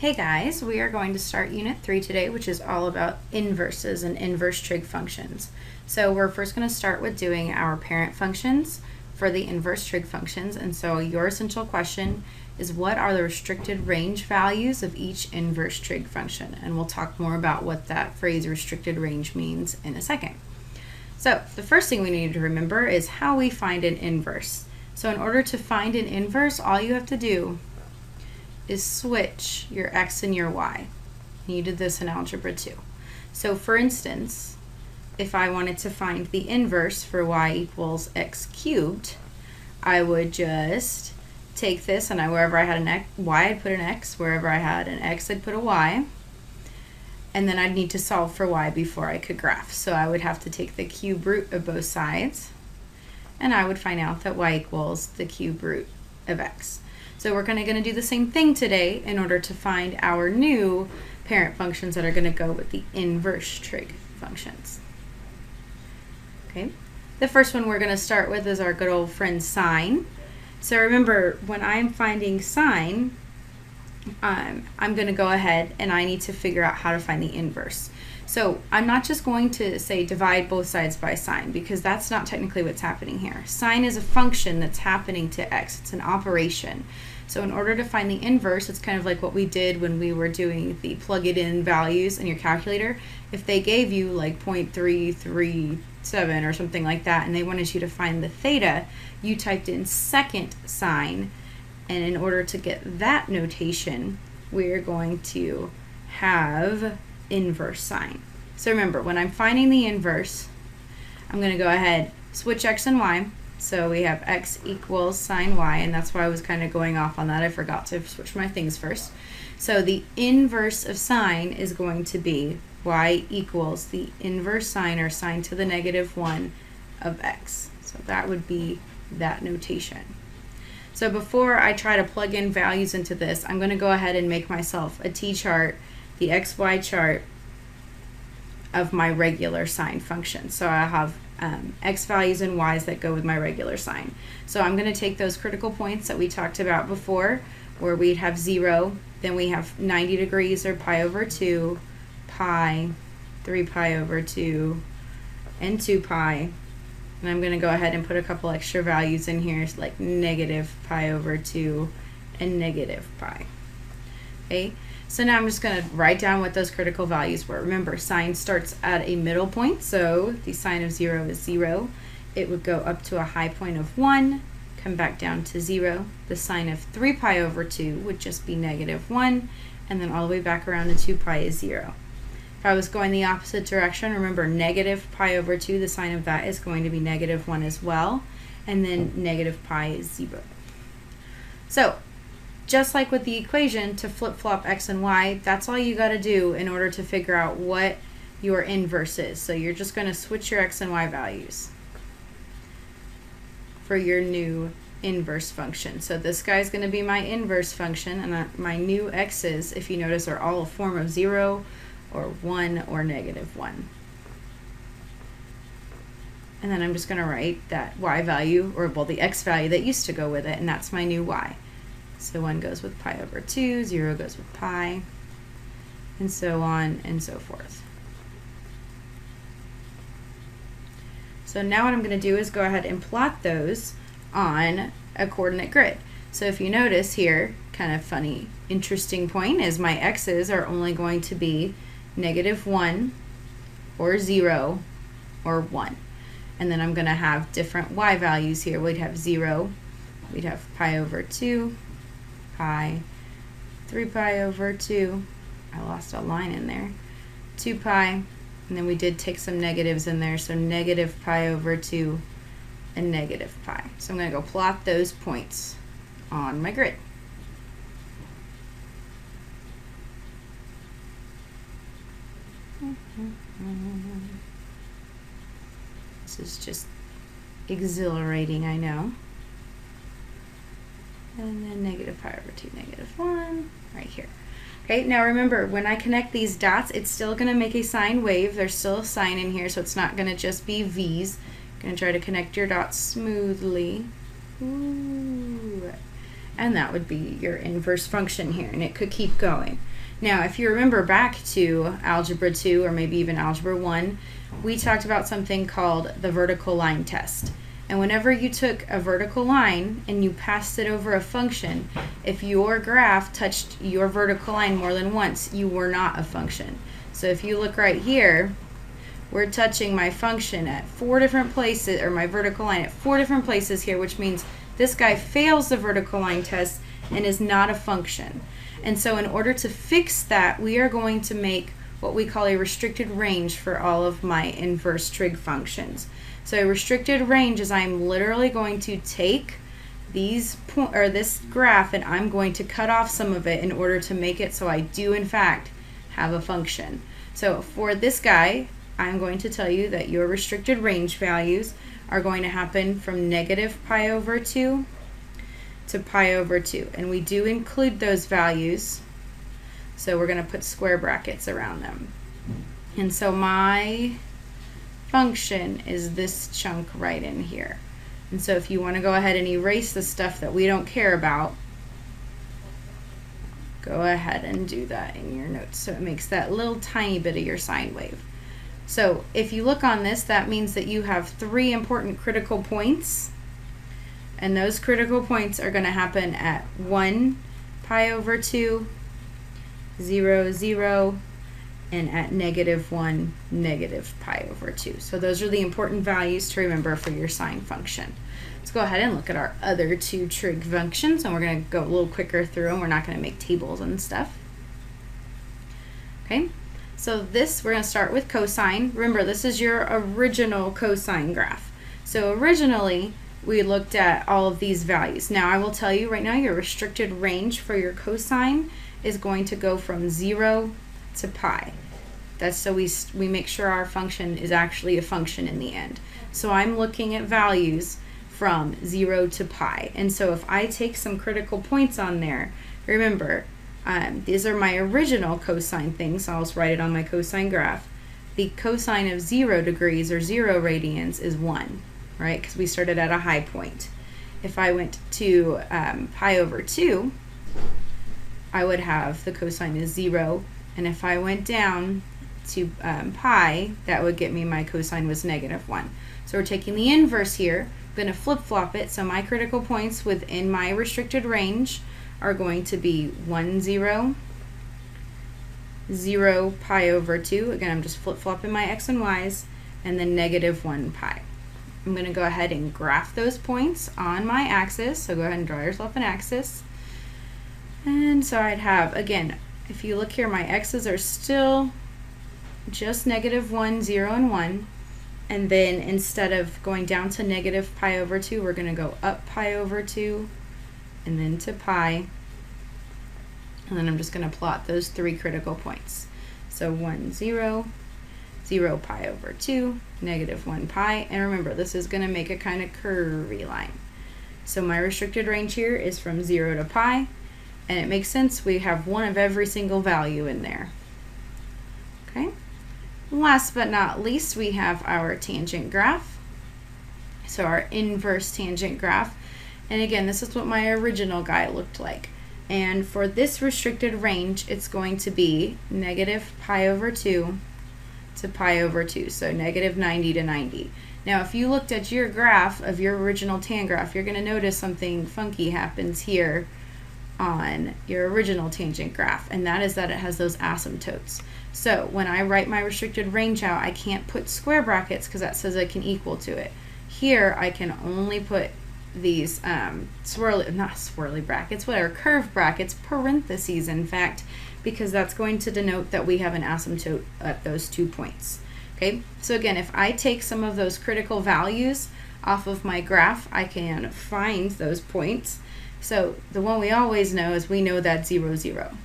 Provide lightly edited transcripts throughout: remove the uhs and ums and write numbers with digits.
Hey guys, we are going to start Unit 3 today, which is all about inverses and inverse trig functions. So we're first going to start with doing our parent functions for the inverse trig functions. And so your essential question is, what are the restricted range values of each inverse trig function? And we'll talk more about what that phrase restricted range means in a second. So the first thing we need to remember is how we find an inverse. So in order to find an inverse, all you have to do is switch your x and your y. You did this in Algebra 2. So for instance, if I wanted to find the inverse for y equals x cubed, I would just take this, and wherever I had an x, y, I'd put an x. Wherever I had an x, I'd put a y. And then I'd need to solve for y before I could graph. So I would have to take the cube root of both sides, and I would find out that y equals the cube root of x. So we're going to do the same thing today in order to find our new parent functions that are going to go with the inverse trig functions. Okay, the first one we're going to start with is our good old friend sine. So remember, when I'm finding sine, I'm going to go ahead and I need to figure out how to find the inverse. So I'm not just going to say divide both sides by sine, because that's not technically what's happening here. Sine is a function that's happening to x. It's an operation. So in order to find the inverse, it's kind of like what we did when we were doing the plug it in values in your calculator. If they gave you like 0.337 or something like that, and they wanted you to find the theta, you typed in second sine. And in order to get that notation, we're going to have inverse sine. So remember, when I'm finding the inverse, I'm going to go ahead, switch x and y. So we have x equals sine y, and that's why I was kind of going off on that. I forgot to switch my things first. So the inverse of sine is going to be y equals the inverse sine, or sine to the -1 of x. So that would be that notation. So before I try to plug in values into this, I'm going to go ahead and make myself a t-chart, the xy chart of my regular sine function. So I have x values and y's that go with my regular sine. So I'm going to take those critical points that we talked about before, where we'd have 0, then we have 90 degrees, or pi over 2, pi, 3 pi over 2, and 2 pi. And I'm going to go ahead and put a couple extra values in here, like negative pi over 2 and negative pi. Okay, so now I'm just going to write down what those critical values were. Remember, sine starts at a middle point, so the sine of 0 is 0. It would go up to a high point of 1, come back down to 0. The sine of 3 pi over 2 would just be -1, and then all the way back around to 2 pi is 0. If I was going the opposite direction, remember, negative pi over 2, the sign of that is going to be -1 as well, and then negative pi is 0. So just like with the equation, to flip-flop x and y, that's all you got to do in order to figure out what your inverse is. So you're just going to switch your x and y values for your new inverse function. So this guy's going to be my inverse function, and my new x's, if you notice, are all a form of 0 or 1 or -1. And then I'm just going to write that y value, or well, the x value that used to go with it, and that's my new y. So 1 goes with pi over 2, 0 goes with pi, and so on and so forth. So now what I'm going to do is go ahead and plot those on a coordinate grid. So if you notice here, kind of funny, interesting point is my x's are only going to be -1 or 0 or 1. And then I'm going to have different y values here. We'd have 0, we'd have pi over 2, pi, 3 pi over 2, I lost a line in there, 2 pi, and then we did take some negatives in there, so negative pi over 2 and negative pi. So I'm going to go plot those points on my grid. This is just exhilarating, I know. And then negative pi over 2, -1, right here. Okay, now remember, when I connect these dots, it's still going to make a sine wave. There's still a sine in here, so it's not going to just be v's. I'm going to try to connect your dots smoothly. Ooh. And that would be your inverse function here, and it could keep going. Now, if you remember back to Algebra 2 or maybe even Algebra 1, we talked about something called the vertical line test. And whenever you took a vertical line and you passed it over a function, if your graph touched your vertical line more than once, you were not a function. So if you look right here, we're touching my function at 4 different places, or my vertical line at 4 different places here, which means this guy fails the vertical line test and is not a function. And so in order to fix that, we are going to make what we call a restricted range for all of my inverse trig functions. So a restricted range is I'm literally going to take this graph and I'm going to cut off some of it in order to make it so I do in fact have a function. So for this guy, I'm going to tell you that your restricted range values are going to happen from negative pi over 2 to pi over 2. And we do include those values, so we're going to put square brackets around them. And so my function is this chunk right in here. And so if you want to go ahead and erase the stuff that we don't care about, go ahead and do that in your notes so it makes that little tiny bit of your sine wave. So if you look on this, that means that you have 3 important critical points, and those critical points are going to happen at 1 pi over 2, 0, 0, and at negative 1, negative pi over 2. So those are the important values to remember for your sine function. Let's go ahead and look at our other 2 trig functions, and we're going to go a little quicker through them. We're not going to make tables and stuff. Okay, so this, we're going to start with cosine. Remember, this is your original cosine graph. So originally, we looked at all of these values. Now, I will tell you right now, your restricted range for your cosine is going to go from 0 to pi. That's so we make sure our function is actually a function in the end. So I'm looking at values from 0 to pi. And so if I take some critical points on there, remember, these are my original cosine things, so I'll just write it on my cosine graph. The cosine of 0 degrees or 0 radians is 1, right? Because we started at a high point. If I went to pi over 2, I would have the cosine is 0, and if I went down to pi, that would get me my cosine was negative 1. So we're taking the inverse here. I'm going to flip-flop it, so my critical points within my restricted range are going to be 1, 0, 0, pi over 2. Again, I'm just flip-flopping my x and y's, and then negative 1 pi. I'm going to go ahead and graph those points on my axis, so go ahead and draw yourself an axis. And so I'd have, again, if you look here, my x's are still just negative 1, 0, and 1. And then instead of going down to negative pi over 2, we're going to go up pi over 2, and then to pi. And then I'm just going to plot those 3 critical points. So 1, 0, 0 pi over 2, negative 1 pi. And remember, this is going to make a kind of curvy line. So my restricted range here is from 0 to pi. And it makes sense, we have 1 of every single value in there. Okay. Last but not least, we have our tangent graph. So our inverse tangent graph. And again, this is what my original guy looked like. And for this restricted range, it's going to be negative pi over 2 to pi over 2. So negative 90 to 90. Now, if you looked at your graph of your original tan graph, you're going to notice something funky happens here on your original tangent graph, and that is that it has those asymptotes. So when I write my restricted range out, I can't put square brackets because that says I can equal to it. Here I can only put these swirly brackets, whatever, curved brackets, parentheses in fact, because that's going to denote that we have an asymptote at those 2 points. Okay, so again, if I take some of those critical values off of my graph, I can find those points. So the one we always know is we know that 0, 0.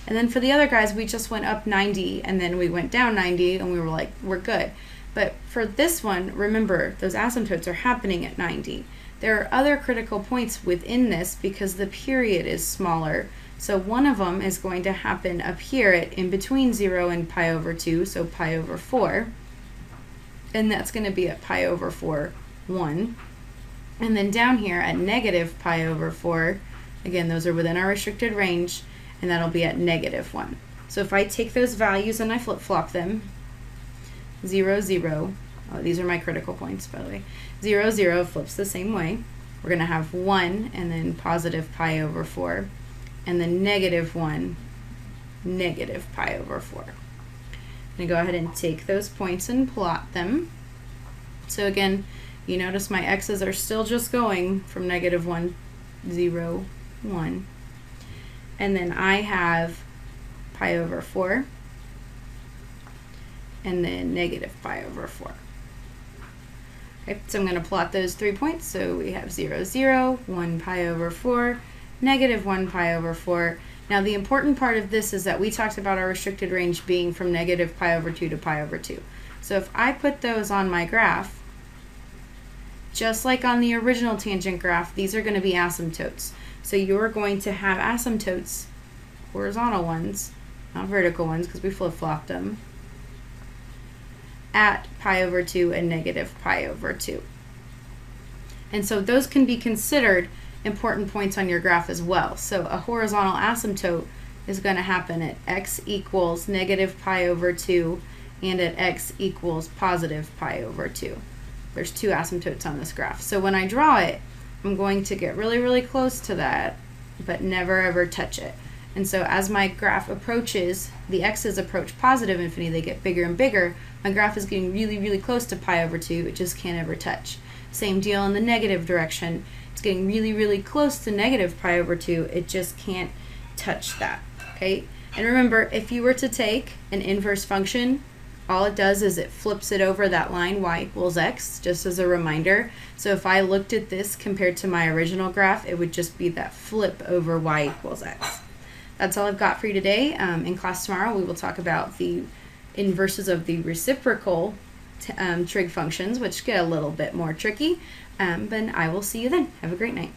And then for the other guys, we just went up 90 and then we went down 90 and we were like, we're good. But for this one, remember, those asymptotes are happening at 90. There are other critical points within this because the period is smaller. So one of them is going to happen up here at in between 0 and pi over 2, so pi over 4. And that's going to be at pi over 4, 1. And then down here at negative pi over 4, again, those are within our restricted range. and that'll be at -1. So if I take those values and I flip-flop them, 0, 0, oh, these are my critical points, by the way. 0, 0 flips the same way. We're going to have 1 and then positive pi over 4, and then -1, negative pi over 4. I'm going to go ahead and take those points and plot them. So again, you notice my x's are still just going from -1, 0, 1. And then I have pi over 4, and then negative pi over 4. Okay, so I'm going to plot those 3 points. So we have 0, 0, 1 pi over 4, -1 pi over 4. Now the important part of this is that we talked about our restricted range being from negative pi over 2 to pi over 2. So if I put those on my graph, just like on the original tangent graph, these are going to be asymptotes. So you're going to have asymptotes, horizontal ones, not vertical ones because we flip-flopped them, at pi over 2 and negative pi over 2. And so those can be considered important points on your graph as well. So a horizontal asymptote is going to happen at x equals negative pi over 2 and at x equals positive pi over 2. There's 2 asymptotes on this graph. So when I draw it, I'm going to get really, really close to that, but never ever touch it. And so as my graph approaches, the x's approach positive infinity, they get bigger and bigger. My graph is getting really, really close to pi over 2, it just can't ever touch. Same deal in the negative direction. It's getting really, really close to negative pi over 2, it just can't touch that, okay? And remember, if you were to take an inverse function, all it does is it flips it over that line, y equals x, just as a reminder. So if I looked at this compared to my original graph, it would just be that flip over y equals x. That's all I've got for you today. In class tomorrow, we will talk about the inverses of the reciprocal trig functions, which get a little bit more tricky. But I will see you then. Have a great night.